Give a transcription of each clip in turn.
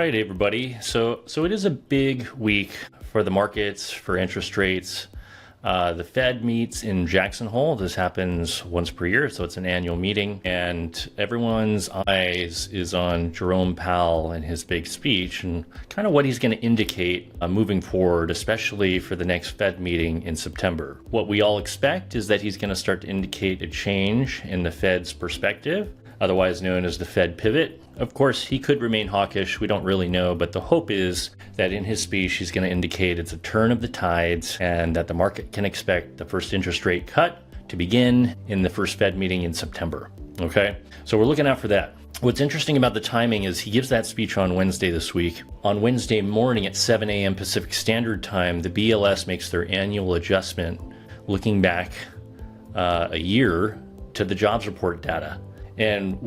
All right, everybody. So it is a big week for the markets, for interest rates. The Fed meets in Jackson Hole. This happens once per year, so it's an annual meeting. And everyone's eyes is on Jerome Powell and his big speech and kind of what he's going to indicate moving forward, especially for the next Fed meeting in September. What we all expect is that he's going to start to indicate a change in the Fed's perspective, otherwise known as the Fed pivot. Of course, he could remain hawkish. We don't really know, but the hope is that in his speech, he's going to indicate it's a turn of the tides and that the market can expect the first interest rate cut to begin in the first Fed meeting in September. Okay, so we're looking out for that. What's interesting about the timing is he gives that speech on Wednesday this week. On Wednesday morning at 7 a.m. Pacific Standard Time, the BLS makes their annual adjustment looking back a year to the jobs report data. And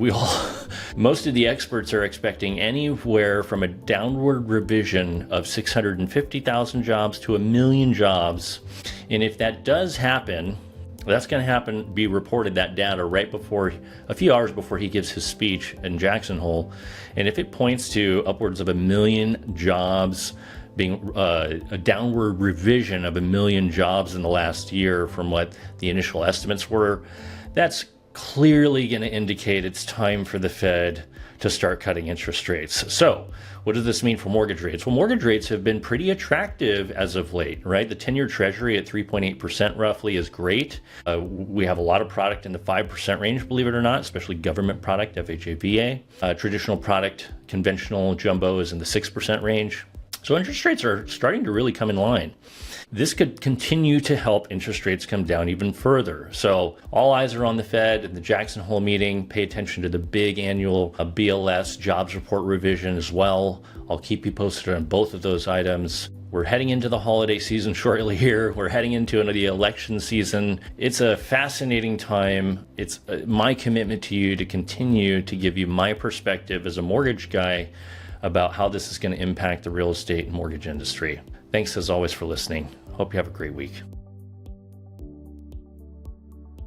most of the experts are expecting anywhere from a downward revision of 650,000 jobs to 1 million jobs. And if that does happen, that's going to be reported, that data, right before, a few hours before he gives his speech in Jackson Hole. And if it points to upwards of 1 million jobs being a downward revision of 1 million jobs in the last year from what the initial estimates were, that's clearly going to indicate it's time for the Fed to start cutting interest rates. So what does this mean for mortgage rates? Well, mortgage rates have been pretty attractive as of late, right? The 10-year Treasury at 3.8% roughly is great. We have a lot of product in the 5% range, believe it or not, especially government product, FHA, VA. Traditional product, conventional jumbo is in the 6% range. So interest rates are starting to really come in line. This could continue to help interest rates come down even further. So all eyes are on the Fed and the Jackson Hole meeting. Pay attention to the big annual BLS jobs report revision as well. I'll keep you posted on both of those items. We're heading into the holiday season shortly here. We're heading into the election season. It's a fascinating time. It's my commitment to you to continue to give you my perspective as a mortgage guy about how this is going to impact the real estate and mortgage industry. Thanks as always for listening. Hope you have a great week.